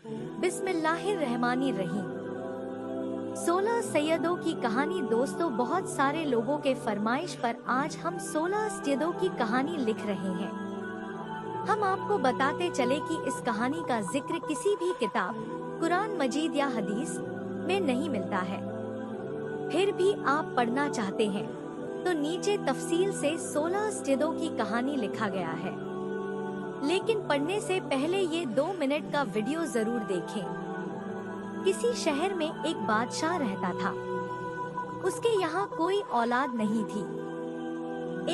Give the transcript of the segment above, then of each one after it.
बिस्मिल्लाहिर्रहमानिर्रहीम। 16 सैयदों की कहानी। दोस्तों, बहुत सारे लोगों के फरमाइश पर आज हम 16 सैयदों की कहानी लिख रहे हैं। हम आपको बताते चले कि इस कहानी का जिक्र किसी भी किताब, कुरान मजीद या हदीस में नहीं मिलता है। फिर भी आप पढ़ना चाहते हैं तो नीचे तफसील से 16 सैयदों की कहानी लिखा गया है। लेकिन पढ़ने से पहले ये 2 मिनट का वीडियो जरूर देखें। किसी शहर में एक बादशाह रहता था। उसके यहाँ कोई औलाद नहीं थी।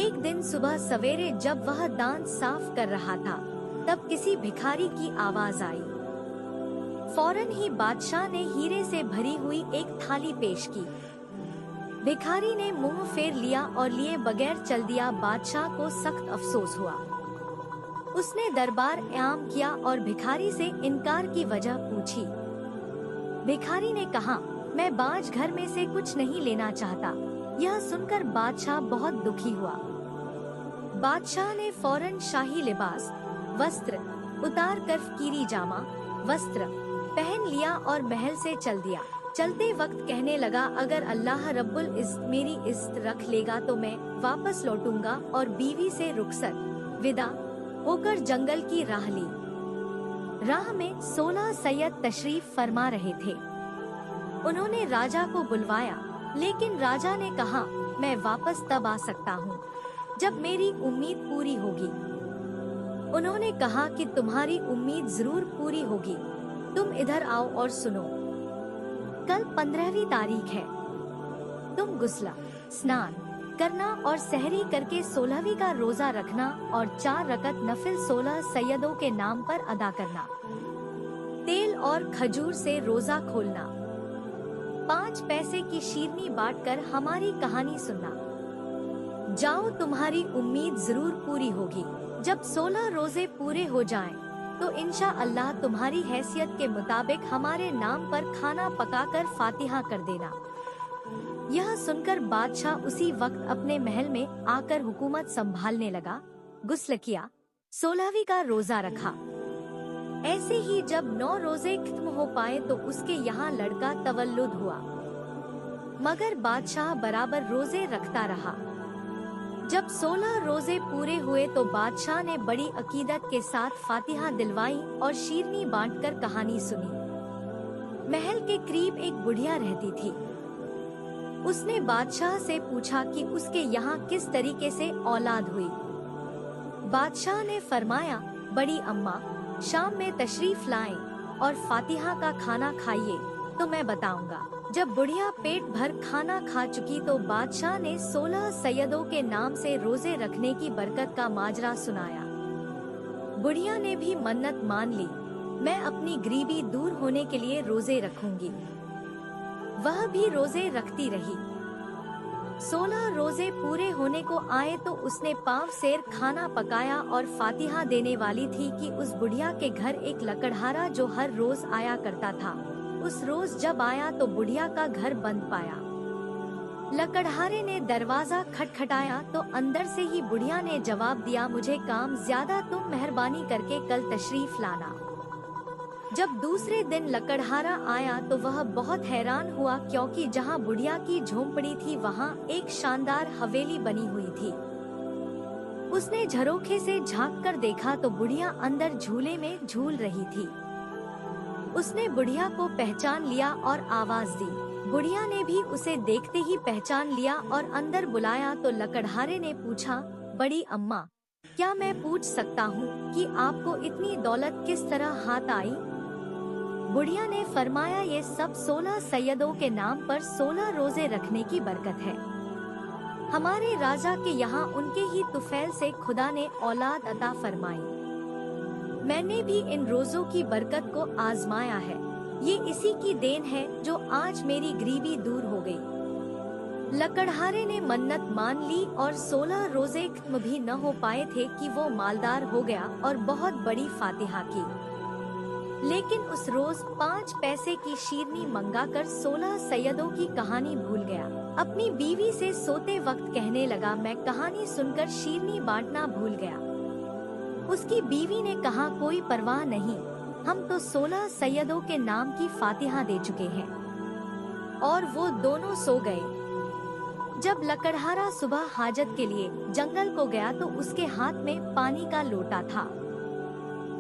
एक दिन सुबह सवेरे जब वह दांत साफ कर रहा था, तब किसी भिखारी की आवाज आई। फौरन ही बादशाह ने हीरे से भरी हुई एक थाली पेश की। भिखारी ने मुंह फेर लिया और लिए बगैर चल दिया। बादशाह को सख्त अफसोस हुआ। उसने दरबार आम किया और भिखारी से इनकार की वजह पूछी। भिखारी ने कहा, मैं बाज घर में से कुछ नहीं लेना चाहता। यह सुनकर बादशाह बहुत दुखी हुआ। बादशाह ने फौरन शाही लिबास, वस्त्र उतार कर फकीरी जामा, वस्त्र पहन लिया और महल से चल दिया। चलते वक्त कहने लगा, अगर अल्लाह रब्बुल इज्जत मेरी इज्जत रख लेगा तो मैं वापस लौटूंगा। और बीवी से रुखसत विदा होकर जंगल की राह ली। राह में 16 सैयद तशरीफ फरमा रहे थे। उन्होंने राजा को बुलवाया, लेकिन राजा ने कहा, मैं वापस तब आ सकता हूँ जब मेरी उम्मीद पूरी होगी। उन्होंने कहा कि तुम्हारी उम्मीद जरूर पूरी होगी। तुम इधर आओ और सुनो। कल 15वीं तारीख है। तुम गुस्ला स्नान करना और सहरी करके 16वीं का रोजा रखना और 4 रकत नफिल 16 सैयदों के नाम पर अदा करना। तेल और खजूर से रोजा खोलना। 5 पैसे की शीरनी बांटकर हमारी कहानी सुनना। जाओ, तुम्हारी उम्मीद जरूर पूरी होगी। जब 16 रोजे पूरे हो जाएं, तो इंशा अल्लाह तुम्हारी हैसियत के मुताबिक हमारे नाम पर खाना पकाकर फातिहा कर देना। यह सुनकर बादशाह उसी वक्त अपने महल में आकर हुकूमत संभालने लगा। गुस्ल किया, 16वीं का रोजा रखा। ऐसे ही जब 9 रोजे खत्म हो पाए तो उसके यहाँ लड़का तवल्लुद हुआ, मगर बादशाह बराबर रोजे रखता रहा। जब 16 रोजे पूरे हुए तो बादशाह ने बड़ी अकीदत के साथ फातिहा दिलवाई और शीरनी बांटकर कहानी सुनी। महल के करीब एक बुढ़िया रहती थी। उसने बादशाह से पूछा कि उसके यहाँ किस तरीके से औलाद हुई। बादशाह ने फरमाया, बड़ी अम्मा शाम में तशरीफ लाएं और फातिहा का खाना खाइए तो मैं बताऊंगा। जब बुढ़िया पेट भर खाना खा चुकी तो बादशाह ने 16 सैयदों के नाम से रोजे रखने की बरकत का माजरा सुनाया। बुढ़िया ने भी मन्नत मान ली, मैं अपनी गरीबी दूर होने के लिए रोजे रखूंगी। वह भी रोजे रखती रही। 16 रोजे पूरे होने को आए तो उसने पाव सेर खाना पकाया और फातिहा देने वाली थी कि उस बुढ़िया के घर एक लकड़हारा जो हर रोज आया करता था, उस रोज जब आया तो बुढ़िया का घर बंद पाया। लकड़हारे ने दरवाजा खटखटाया तो अंदर से ही बुढ़िया ने जवाब दिया, मुझे काम ज्यादा, तुम मेहरबानी करके कल तशरीफ लाना। जब दूसरे दिन लकड़हारा आया तो वह बहुत हैरान हुआ, क्योंकि जहां बुढ़िया की झोंपड़ी थी वहां एक शानदार हवेली बनी हुई थी। उसने झरोखे से झांक कर देखा तो बुढ़िया अंदर झूले में झूल रही थी। उसने बुढ़िया को पहचान लिया और आवाज दी। बुढ़िया ने भी उसे देखते ही पहचान लिया और अंदर बुलाया तो लकड़हारे ने पूछा, बड़ी अम्मा, क्या मैं पूछ सकता हूँ कि आपको इतनी दौलत किस तरह हाथ आई? बुढ़िया ने फरमाया, ये सब 16 सैयदों के नाम पर 16 रोजे रखने की बरकत है। हमारे राजा के यहाँ उनके ही तुफैल से खुदा ने औलाद अता फरमाई। मैंने भी इन रोजों की बरकत को आजमाया है। ये इसी की देन है जो आज मेरी गरीबी दूर हो गई। लकड़हारे ने मन्नत मान ली और 16 रोजे खत्म भी न हो पाए थे कि वो मालदार हो गया और बहुत बड़ी फातिहा की। लेकिन उस रोज 5 पैसे की शीरनी मंगाकर 16 सैयदों की कहानी भूल गया। अपनी बीवी से सोते वक्त कहने लगा, मैं कहानी सुनकर शीरनी बांटना भूल गया। उसकी बीवी ने कहा, कोई परवाह नहीं, हम तो 16 सैयदों के नाम की फातिहा दे चुके हैं। और वो दोनों सो गए। जब लकड़हारा सुबह हाजत के लिए जंगल को गया तो उसके हाथ में पानी का लोटा था।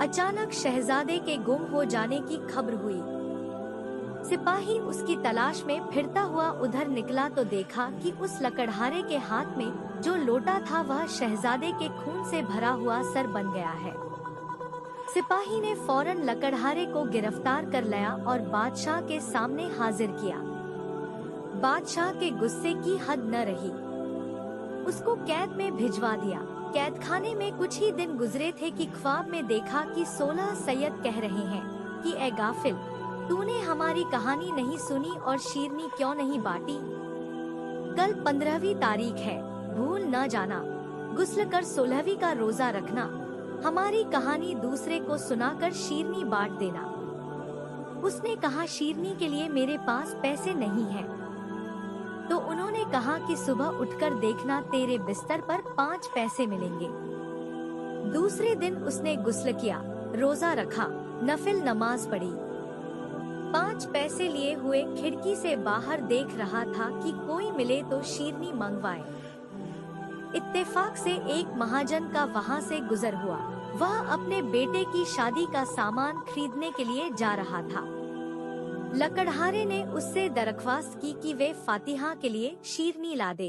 अचानक शहजादे के गुम हो जाने की खबर हुई। सिपाही उसकी तलाश में फिरता हुआ उधर निकला तो देखा कि उस लकड़हारे के हाथ में जो लोटा था वह शहजादे के खून से भरा हुआ सर बन गया है। सिपाही ने फौरन लकड़हारे को गिरफ्तार कर लिया और बादशाह के सामने हाजिर किया। बादशाह के गुस्से की हद न रही। उसको कैद में भिजवा दिया। कैद खाने में कुछ ही दिन गुजरे थे कि ख्वाब में देखा कि 16 सैयद कह रहे हैं कि ए गाफिल, तूने हमारी कहानी नहीं सुनी और शीरनी क्यों नहीं बांटी। कल 15वीं तारीख है, भूल न जाना। गुस्ल कर 16वीं का रोजा रखना। हमारी कहानी दूसरे को सुनाकर शीरनी बांट देना। उसने कहा, शीरनी के लिए मेरे पास पैसे नहीं हैं। तो उन्होंने कहा कि सुबह उठकर देखना, तेरे बिस्तर पर 5 पैसे मिलेंगे। दूसरे दिन उसने गुस्ल किया, रोजा रखा, नफिल नमाज पढ़ी। 5 पैसे लिए हुए खिड़की से बाहर देख रहा था कि कोई मिले तो शीरनी मंगवाए। इत्तेफाक से एक महाजन का वहाँ से गुजर हुआ। वह अपने बेटे की शादी का सामान खरीदने के लिए जा रहा था। लकड़हारे ने उससे दरख्वास्त की कि वे फातिहा के लिए शीरनी ला दे।